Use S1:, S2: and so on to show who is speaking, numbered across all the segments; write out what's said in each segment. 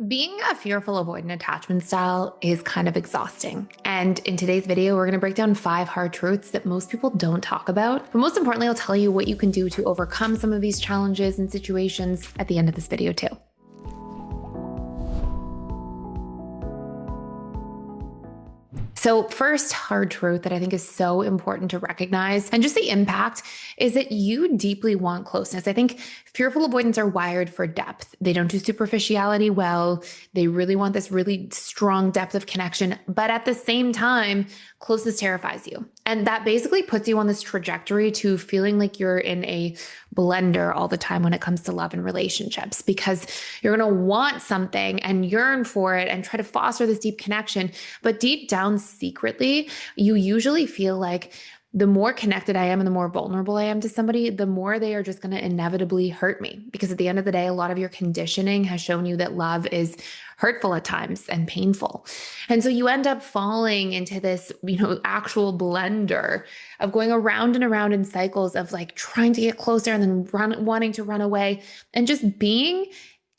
S1: Being a fearful avoidant attachment style is kind of exhausting. And in today's video, we're going to break down 5 hard truths that most people don't talk about. But most importantly, I'll tell you what you can do to overcome some of these challenges and situations at the end of this video too. So first hard truth that I think is so important to recognize and just the impact is that you deeply want closeness. I think fearful avoidants are wired for depth. They don't do superficiality well. They really want this really strong depth of connection. But at the same time, closeness terrifies you. And that basically puts you on this trajectory to feeling like you're in a blender all the time when it comes to love and relationships, because you're going to want something and yearn for it and try to foster this deep connection. But deep down, secretly, you usually feel like the more connected I am and the more vulnerable I am to somebody, the more they are just going to inevitably hurt me. Because at the end of the day, a lot of your conditioning has shown you that love is hurtful at times and painful. And so you end up falling into this, actual blender of going around and around in cycles of like trying to get closer and then wanting to run away, and just being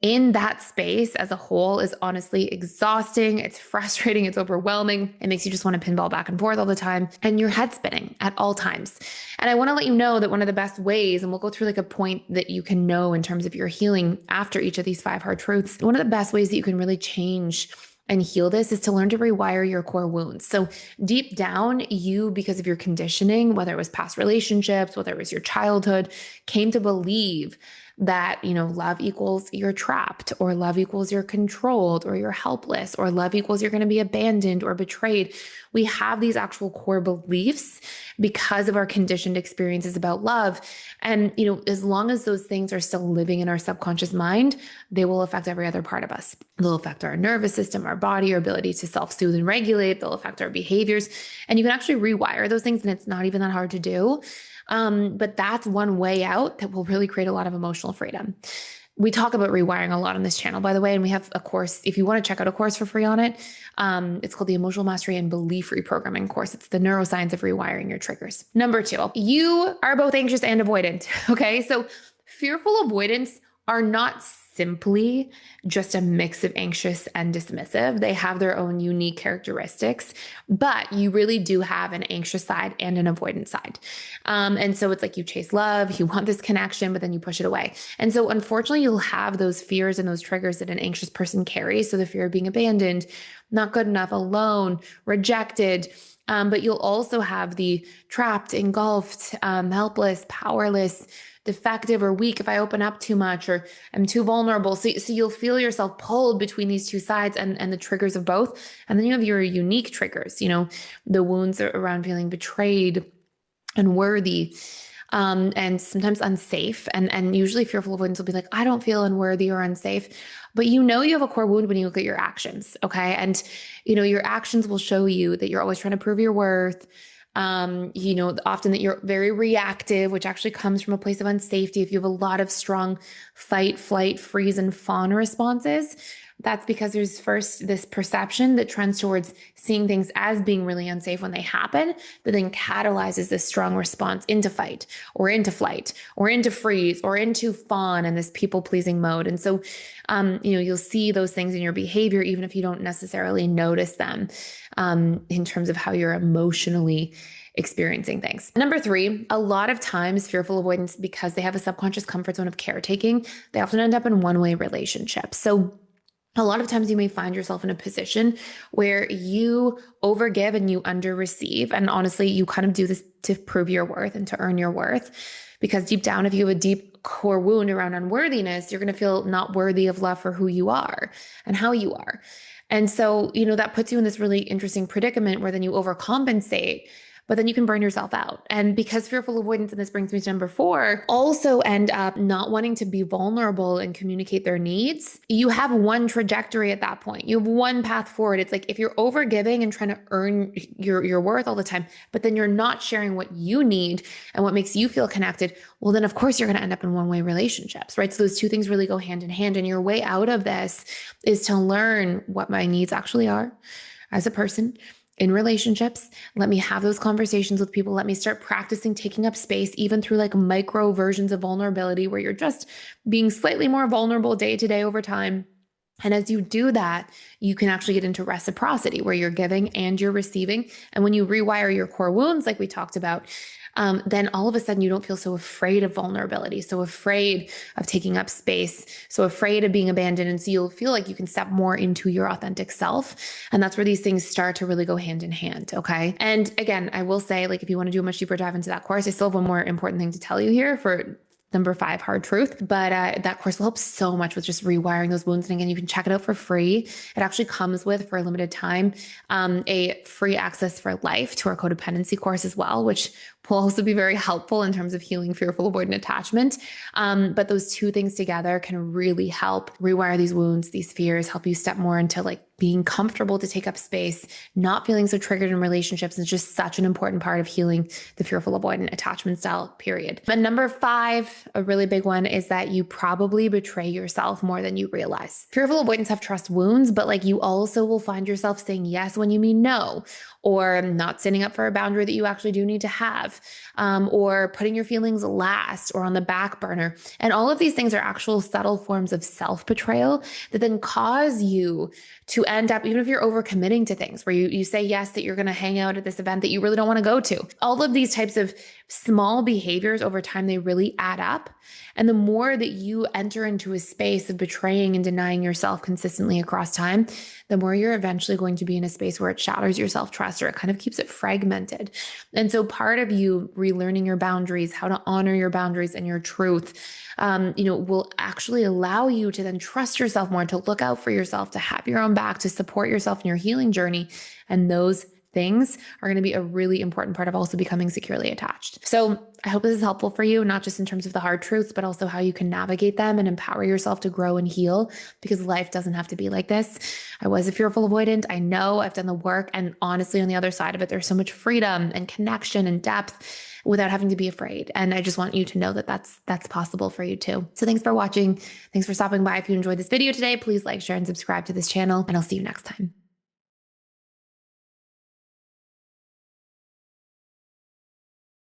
S1: in that space as a whole is honestly exhausting. It's frustrating. It's overwhelming. It makes you just want to pinball back and forth all the time, and your head spinning at all times. And I want to let you know that one of the best ways, and we'll go through like a point that you can know in terms of your healing after each of these 5 hard truths. One of the best ways that you can really change and heal this is to learn to rewire your core wounds. So deep down, you, because of your conditioning, whether it was past relationships, whether it was your childhood, came to believe that, love equals you're trapped, or love equals you're controlled, or you're helpless, or love equals you're going to be abandoned or betrayed. We have these actual core beliefs because of our conditioned experiences about love. And, as long as those things are still living in our subconscious mind, they will affect every other part of us. They'll affect our nervous system, our body, our ability to self-soothe and regulate. They'll affect our behaviors. And you can actually rewire those things, and it's not even that hard to do. But that's one way out that will really create a lot of emotional freedom. We talk about rewiring a lot on this channel, by the way, and we have a course. If you want to check out a course for free on it, it's called the Emotional Mastery and Belief Reprogramming course. It's the neuroscience of rewiring your triggers. Number 2, you are both anxious and avoidant. Okay. So fearful avoidants are not simply just a mix of anxious and dismissive. They have their own unique characteristics, but you really do have an anxious side and an avoidant side. And so it's like you chase love, you want this connection, but then you push it away. And so unfortunately, you'll have those fears and those triggers that an anxious person carries. So the fear of being abandoned, not good enough, alone, rejected. But you'll also have the trapped, engulfed, helpless, powerless, defective, or weak if I open up too much, or I'm too vulnerable. So you'll feel yourself pulled between these two sides and the triggers of both. And then you have your unique triggers, the wounds around feeling betrayed, unworthy, and sometimes unsafe. And usually fearful avoidance will be like, I don't feel unworthy or unsafe. But you have a core wound when you look at your actions. Okay. And, your actions will show you that you're always trying to prove your worth. Often that you're very reactive, which actually comes from a place of unsafety. If you have a lot of strong fight, flight, freeze, and fawn responses, that's because there's first this perception that trends towards seeing things as being really unsafe when they happen, that then catalyzes this strong response into fight or into flight or into freeze or into fawn and this people-pleasing mode. And so, you'll see those things in your behavior, even if you don't necessarily notice them, in terms of how you're emotionally experiencing things. Number 3, a lot of times fearful avoidance, because they have a subconscious comfort zone of caretaking, they often end up in one-way relationships. So a lot of times you may find yourself in a position where you overgive and you underreceive. And honestly, you kind of do this to prove your worth and to earn your worth, because deep down, if you have a deep core wound around unworthiness, you're going to feel not worthy of love for who you are and how you are. And so, that puts you in this really interesting predicament where then you overcompensate, but then you can burn yourself out. And because fearful avoidance, and this brings me to number 4, also end up not wanting to be vulnerable and communicate their needs. You have one trajectory at that point. You have one path forward. It's like if you're overgiving and trying to earn your worth all the time, but then you're not sharing what you need and what makes you feel connected, well, then of course you're going to end up in one-way relationships, right? So those two things really go hand in hand. And your way out of this is to learn what my needs actually are as a person in relationships. Let me have those conversations with people. Let me start practicing taking up space, even through like micro versions of vulnerability where you're just being slightly more vulnerable day to day over time. And as you do that, you can actually get into reciprocity where you're giving and you're receiving. And when you rewire your core wounds, like we talked about, then all of a sudden you don't feel so afraid of vulnerability, so afraid of taking up space, so afraid of being abandoned. And so you'll feel like you can step more into your authentic self. And that's where these things start to really go hand in hand. Okay. And again, I will say, like, if you want to do a much deeper dive into that course, I still have one more important thing to tell you here for number 5, hard truth. But that course will help so much with just rewiring those wounds. And again, you can check it out for free. It actually comes with, for a limited time, a free access for life to our codependency course as well, which will also be very helpful in terms of healing fearful avoidant attachment. But those two things together can really help rewire these wounds, these fears, help you step more into like being comfortable to take up space, not feeling so triggered in relationships. It's just such an important part of healing the fearful avoidant attachment style, period. But number 5, a really big one, is that you probably betray yourself more than you realize. Fearful avoidants have trust wounds, but like you also will find yourself saying yes when you mean no, or not standing up for a boundary that you actually do need to have, or putting your feelings last or on the back burner. And all of these things are actual subtle forms of self-betrayal that then cause you to end up, even if you're overcommitting to things where you say yes, that you're going to hang out at this event that you really don't want to go to. All of these types of small behaviors over time, they really add up. And the more that you enter into a space of betraying and denying yourself consistently across time, the more you're eventually going to be in a space where it shatters your self-trust, or it kind of keeps it fragmented. And so part of you relearning your boundaries, how to honor your boundaries and your truth, will actually allow you to then trust yourself more, to look out for yourself, to have your own back, to support yourself in your healing journey. And those things are going to be a really important part of also becoming securely attached. So I hope this is helpful for you, not just in terms of the hard truths, but also how you can navigate them and empower yourself to grow and heal, because life doesn't have to be like this. I was a fearful avoidant. I know I've done the work. And honestly, on the other side of it, there's so much freedom and connection and depth without having to be afraid. And I just want you to know that that's possible for you too. So thanks for watching. Thanks for stopping by. If you enjoyed this video today, please like, share, and subscribe to this channel, and I'll see you next time.